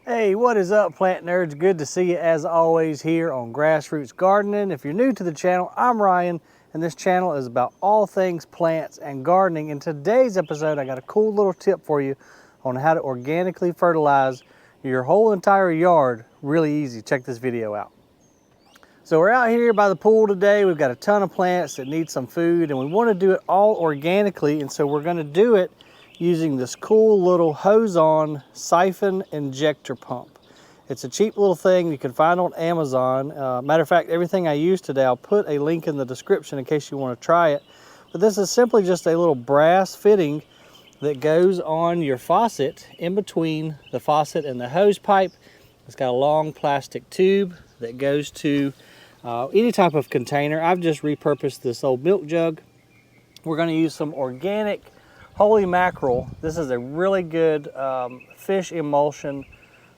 Hey, what is up, plant nerds? Good to see you as always here on Grassroots Gardening. If you're new to the channel, I'm Ryan, and this channel is about all things plants and gardening. In today's episode, I got a cool little tip for you on how to organically fertilize your whole entire yard really easy. Check this video out. So we're out here by the pool today. We've got a ton of plants that need some food, and we want to do it all organically, and so we're going to do it using this cool little Hozon siphon injector pump. It's a cheap little thing you can find on Amazon. Matter of fact, everything I use today, I'll put a link in the description in case you want to try it. But this is simply just a little brass fitting that goes on your faucet in between the faucet and the hose pipe. It's got a long plastic tube that goes to any type of container. I've just repurposed this old milk jug. We're going to use some organic holy mackerel. This is a really good fish emulsion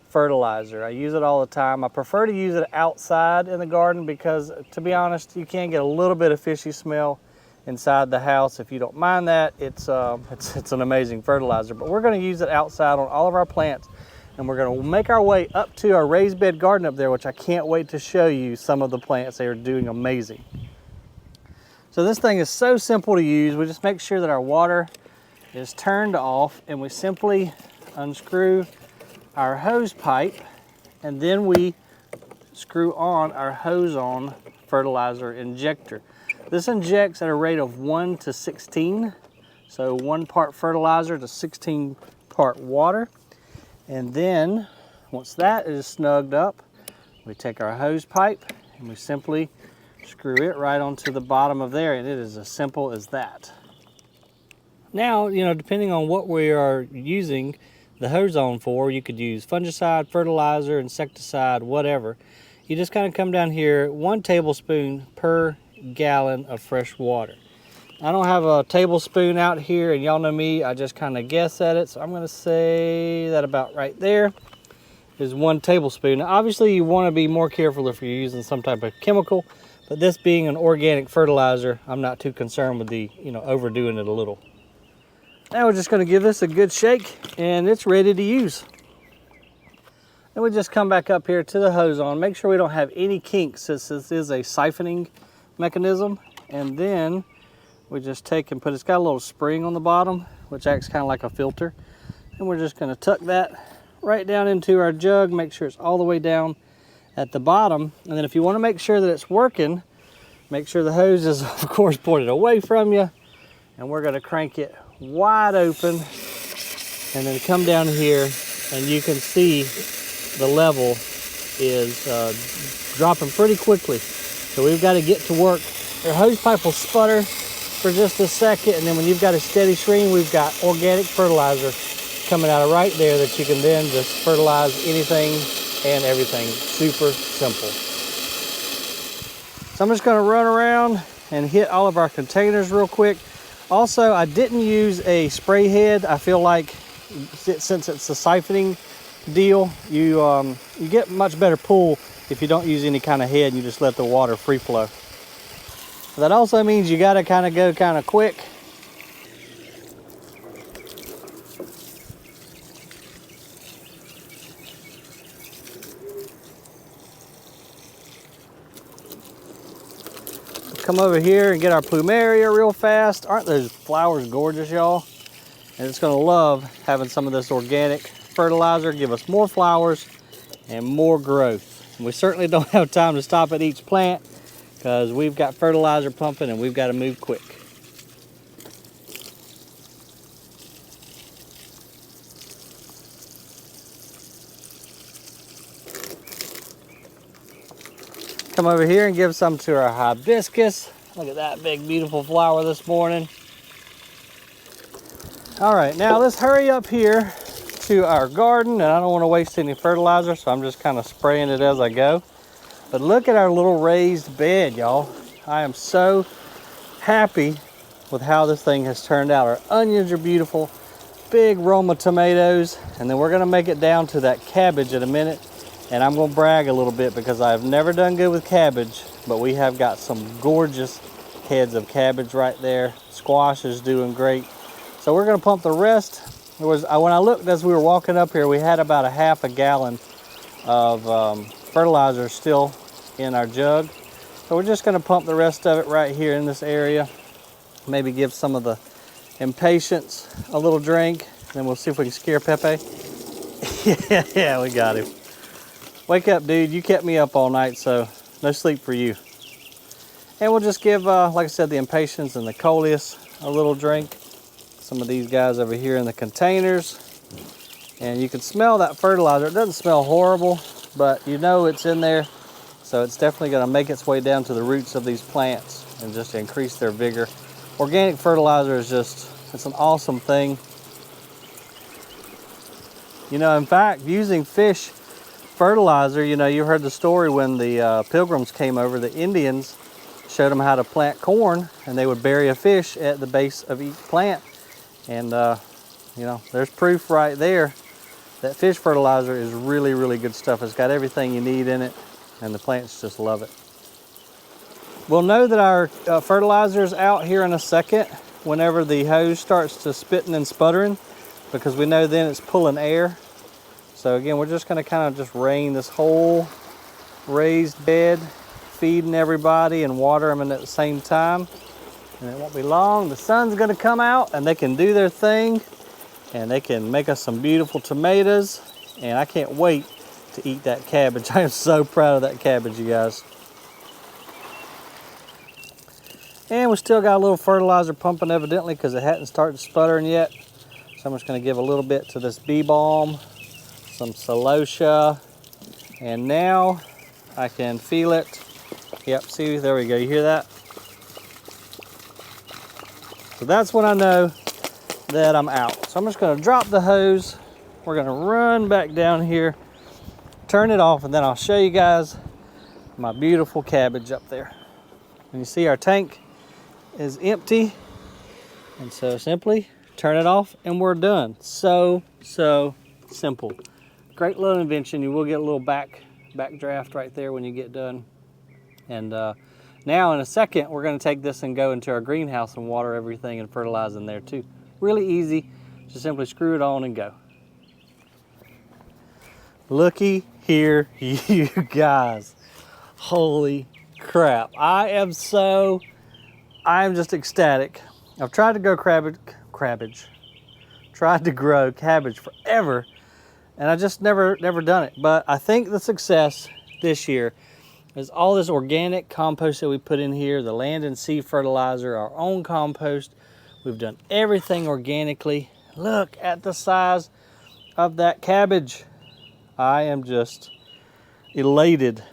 fertilizer. I use it all the time. I prefer to use it outside in the garden because, to be honest, you can get a little bit of fishy smell inside the house. If you don't mind that, it's an amazing fertilizer. But we're going to use it outside on all of our plants, and we're going to make our way up to our raised bed garden up there, which I can't wait to show you some of the plants. They are doing amazing. So this thing is so simple to use. We just make sure that our water is turned off, and we simply unscrew our hose pipe, and then we screw on our Hozon fertilizer injector. This injects at a rate of 1 to 16, so 1 part fertilizer to 16 part water. And then once that is snugged up, we take our hose pipe and we simply screw it right onto the bottom of there, and it is as simple as that. Now, depending on what we are using the Hozon for, you could use fungicide, fertilizer, insecticide, whatever. You just kind of come down here, 1 tablespoon per gallon of fresh water. I don't have a tablespoon out here, and y'all know me, I just kind of guess at it, so I'm going to say that about right there is 1 tablespoon. Now, obviously, you want to be more careful if you're using some type of chemical, but this being an organic fertilizer, I'm not too concerned with the, overdoing it a little. Now we're just going to give this a good shake, and it's ready to use. Then we just come back up here to the Hozon, make sure we don't have any kinks since this is a siphoning mechanism, and then we just take and it's got a little spring on the bottom, which acts kind of like a filter, and we're just going to tuck that right down into our jug, make sure it's all the way down at the bottom. And then if you want to make sure that it's working, make sure the hose is of course pointed away from you, and we're going to crank it wide open, and then come down here, and you can see the level is dropping pretty quickly. So we've got to get to work. Your hose pipe will sputter for just a second, and then when you've got a steady stream, we've got organic fertilizer coming out of right there that you can then just fertilize anything and everything. Super simple. So I'm just going to run around and hit all of our containers real quick. Also, I didn't use a spray head. I feel like since it's a siphoning deal, you get much better pull if you don't use any kind of head and you just let the water free flow. That also means you got to kind of go kind of quick. Come over here and get our plumeria real fast. Aren't those flowers gorgeous, y'all? And it's going to love having some of this organic fertilizer, give us more flowers and more growth. And we certainly don't have time to stop at each plant because we've got fertilizer pumping and we've got to move quick. Come over here and give some to our hibiscus. Look at that big beautiful flower this morning. All right, now let's hurry up here to our garden, and I don't want to waste any fertilizer, so I'm just kind of spraying it as I go. But look at our little raised bed, y'all. I am so happy with how this thing has turned out. Our onions are beautiful, big Roma tomatoes, and then we're going to make it down to that cabbage in a minute. And I'm going to brag a little bit because I've never done good with cabbage, but we have got some gorgeous heads of cabbage right there. Squash is doing great. So we're going to pump the rest when I looked as we were walking up here, we had about a half a gallon of fertilizer still in our jug. So we're just going to pump the rest of it right here in this area. Maybe give some of the impatiens a little drink. Then we'll see if we can scare Pepe. Yeah, we got him. Wake up, dude. You kept me up all night, so no sleep for you. And we'll just give, like I said, the impatiens and the coleus a little drink. Some of these guys over here in the containers. And you can smell that fertilizer. It doesn't smell horrible, but you know it's in there. So it's definitely going to make its way down to the roots of these plants and just increase their vigor. Organic fertilizer is just, it's an awesome thing. You know, in fact, using fish fertilizer, you know, you heard the story when the pilgrims came over, the Indians showed them how to plant corn, and they would bury a fish at the base of each plant. And, you know, there's proof right there that fish fertilizer is really, really good stuff. It's got everything you need in it, and the plants just love it. We'll know that our fertilizer is out here in a second whenever the hose starts to spitting and sputtering, because we know then it's pulling air. So again, we're just going to kind of just rain this whole raised bed, feeding everybody and water them at the same time. And it won't be long. The sun's going to come out and they can do their thing, and they can make us some beautiful tomatoes. And I can't wait to eat that cabbage. I am so proud of that cabbage, you guys. And we still got a little fertilizer pumping evidently because it hadn't started sputtering yet. So I'm just going to give a little bit to this bee balm, some celosia, and now I can feel it. Yep, see, there we go. You hear that? So that's when I know that I'm out. So I'm just going to drop the hose. We're going to run back down here, turn it off, and then I'll show you guys my beautiful cabbage up there. And you see our tank is empty, and so simply turn it off and we're done. So simple. Great little invention. You will get a little back draft right there when you get done. And now in a second we're going to take this and go into our greenhouse and water everything and fertilize in there too. Really easy. Just simply screw it on and go. Looky here, you guys. Holy crap. I am just ecstatic. I've tried to grow cabbage forever, and I just never done it. But I think the success this year is all this organic compost that we put in here, the land and sea fertilizer, our own compost. We've done everything organically. Look at the size of that cabbage. I am just elated.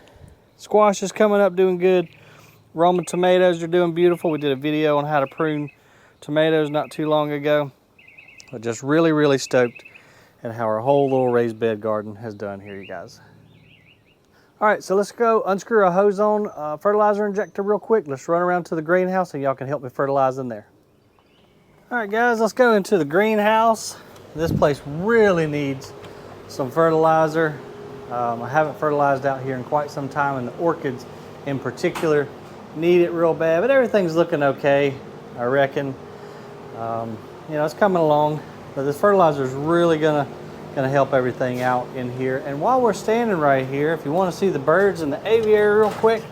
Squash is coming up doing good. Roma tomatoes are doing beautiful. We did a video on how to prune tomatoes not too long ago. But just really, really stoked at how our whole little raised bed garden has done here, you guys. All right, so let's go unscrew a Hozon fertilizer injector real quick. Let's run around to the greenhouse and y'all can help me fertilize in there. All right, guys, let's go into the greenhouse. This place really needs some fertilizer. I haven't fertilized out here in quite some time, and the orchids in particular need it real bad, but everything's looking okay, I reckon. You know, it's coming along, but this fertilizer is really gonna help everything out in here. And while we're standing right here, if you want to see the birds in the aviary real quick,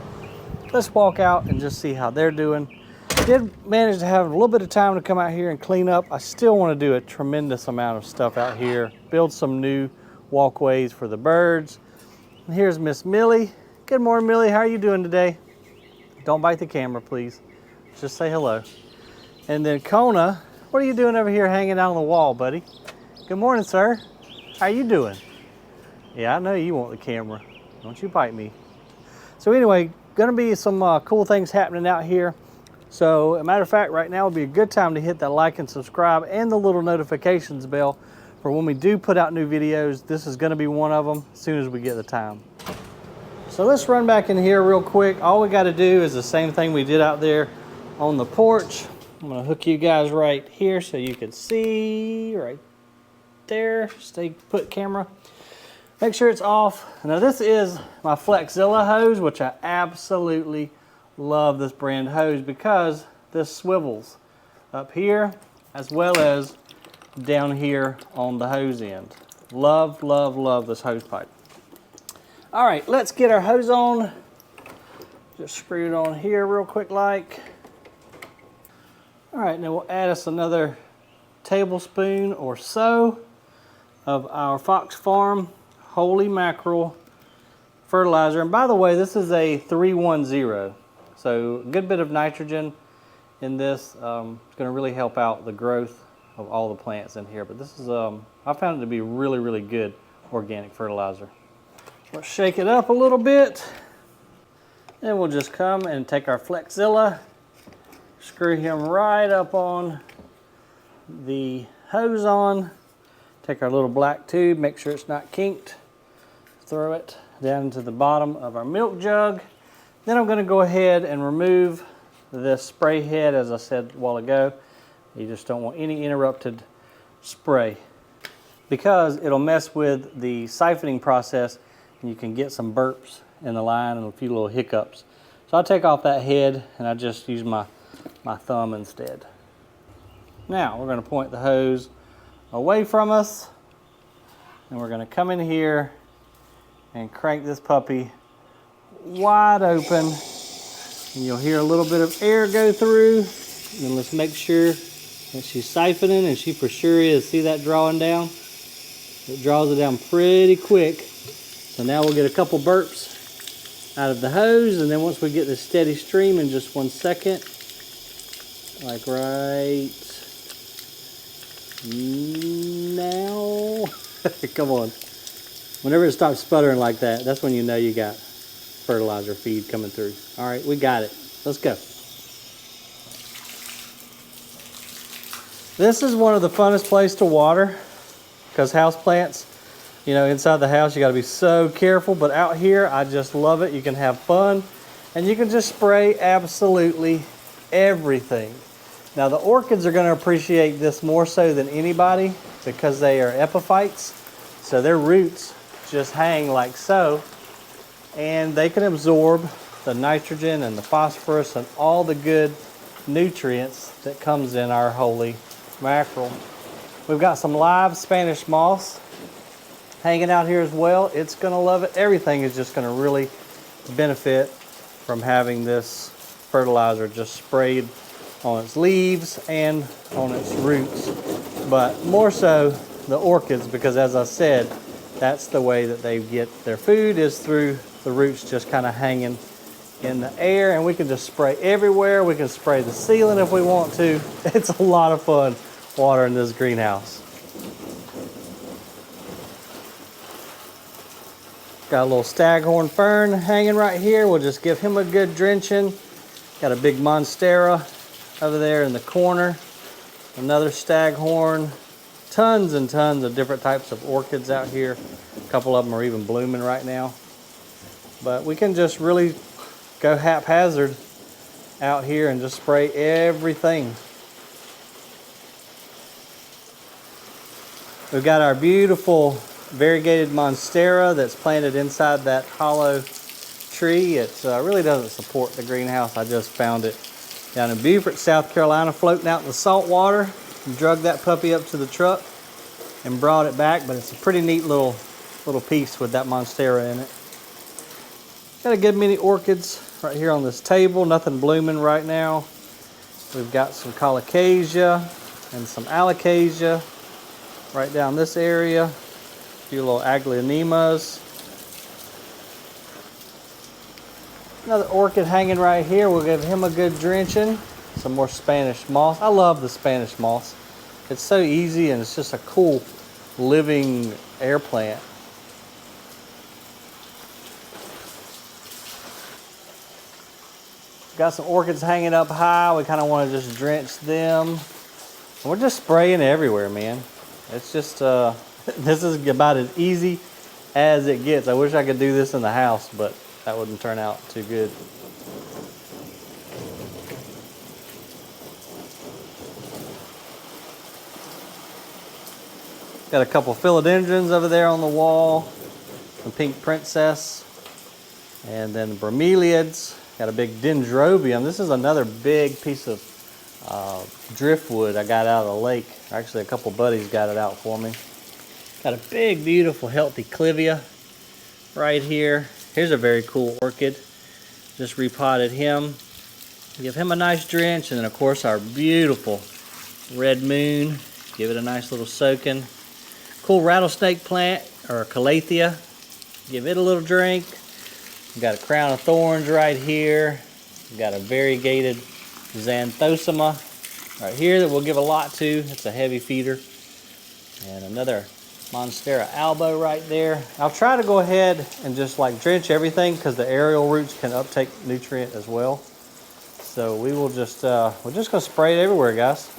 let's walk out and just see how they're doing. Did manage to have a little bit of time to come out here and clean up. I still want to do a tremendous amount of stuff out here, build some new walkways for the birds. And here's Miss Millie. Good morning, Millie. How are you doing today? Don't bite the camera, please. Just say hello. And then Kona, what are you doing over here hanging out on the wall, buddy? Good morning, sir. How you doing? Yeah, I know you want the camera. Don't you bite me. So anyway, gonna be some cool things happening out here. So, as a matter of fact, right now would be a good time to hit that like and subscribe and the little notifications bell for when we do put out new videos. This is gonna be one of them as soon as we get the time. So let's run back in here real quick. All we gotta do is the same thing we did out there on the porch. I'm gonna hook you guys right here so you can see right there. Stay put, camera. Make sure it's off. Now this is my Flexzilla hose, which I absolutely love this brand hose because this swivels up here as well as down here on the hose end. Love, love, love this hose pipe. All right, let's get our hose on. Just screw it on here real quick like. All right, now we'll add us another tablespoon or so of our Fox Farm Holy Mackerel fertilizer. And by the way, this is a 310. So a good bit of nitrogen in this. It's going to really help out the growth of all the plants in here. But this is, I found it to be really, really good organic fertilizer. Let's shake it up a little bit. Then we'll just come and take our Flexzilla, screw him right up on the hose on. Take our little black tube, make sure it's not kinked. Throw it down into the bottom of our milk jug. Then I'm going to go ahead and remove this spray head, as I said a while ago. You just don't want any interrupted spray because it'll mess with the siphoning process and you can get some burps in the line and a few little hiccups. So I'll take off that head and I just use my thumb instead. Now we're going to point the hose away from us and we're going to come in here and crank this puppy wide open. And you'll hear a little bit of air go through. And let's make sure that she's siphoning, and she for sure is. See that drawing down? It draws it down pretty quick. So now we'll get a couple burps out of the hose, and then once we get this steady stream in just 1 second, like right now. Come on. Whenever it stops sputtering like that, that's when you know you got fertilizer feed coming through. All right, we got it. Let's go. This is one of the funnest places to water because houseplants, you know, inside the house you got to be so careful, but out here I just love it. You can have fun and you can just spray absolutely everything. Now the orchids are going to appreciate this more so than anybody because they are epiphytes, so their roots just hang like so, and they can absorb the nitrogen and the phosphorus and all the good nutrients that comes in our holy mackerel. We've got some live Spanish moss hanging out here as well. It's going to love it. Everything is just going to really benefit from having this fertilizer just sprayed on its leaves and on its roots, but more so the orchids, because as I said, that's the way that they get their food, is through the roots just kind of hanging in the air. And we can just spray everywhere. We can spray the ceiling if we want to. It's a lot of fun watering this greenhouse. Got a little staghorn fern hanging right here. We'll just give him a good drenching. Got a big monstera over there in the corner. Another staghorn. Tons and tons of different types of orchids out here. A couple of them are even blooming right now. But we can just really go haphazard out here and just spray everything. We've got our beautiful variegated monstera that's planted inside that hollow tree. It really doesn't support the greenhouse. I just found it down in Beaufort, South Carolina, floating out in the salt water. Drug that puppy up to the truck and brought it back, but it's a pretty neat little piece with that monstera in it. Got a good many orchids right here on this table. Nothing blooming right now. We've got some colocasia and some alocasia right down this area. A few little aglaonemas. Another orchid hanging right here. We'll give him a good drenching. Some more Spanish moss. I love the Spanish moss. It's so easy and it's just a cool living air plant. Got some orchids hanging up high. We kind of want to just drench them. And we're just spraying everywhere, man. It's just, this is about as easy as it gets. I wish I could do this in the house, but that wouldn't turn out too good. Got a couple philodendrons over there on the wall, some pink princess, and then bromeliads. Got a big dendrobium. This is another big piece of driftwood I got out of the lake. Actually, a couple buddies got it out for me. Got a big, beautiful, healthy clivia right here. Here's a very cool orchid. Just repotted him. Give him a nice drench, and then of course our beautiful red moon. Give it a nice little soaking. Cool rattlesnake plant, or calathea. Give it a little drink. We've got a crown of thorns right here. We've got a variegated xanthosoma right here that we'll give a lot to. It's a heavy feeder. And another Monstera albo right there. I'll try to go ahead and just like drench everything because the aerial roots can uptake nutrient as well. So we will just, we're just gonna spray it everywhere, guys.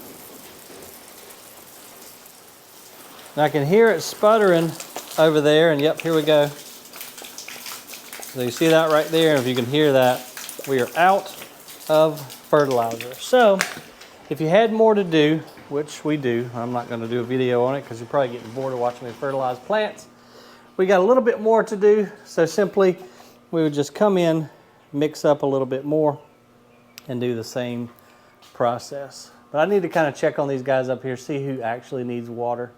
And I can hear it sputtering over there, and yep, here we go. So you see that right there, and if you can hear that, we are out of fertilizer. So if you had more to do, which we do, I'm not going to do a video on it because you're probably getting bored of watching me fertilize plants. We got a little bit more to do, so simply we would just come in, mix up a little bit more, and do the same process. But I need to kind of check on these guys up here, see who actually needs water,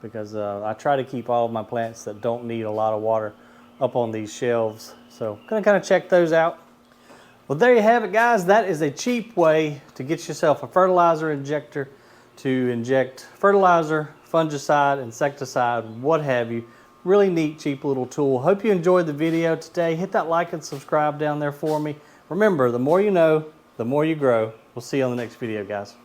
because I try to keep all of my plants that don't need a lot of water up on these shelves. So I'm going to kind of check those out. Well, there you have it, guys. That is a cheap way to get yourself a fertilizer injector to inject fertilizer, fungicide, insecticide, what have you. Really neat, cheap little tool. Hope you enjoyed the video today. Hit that like and subscribe down there for me. Remember, the more you know, the more you grow. We'll see you on the next video, guys.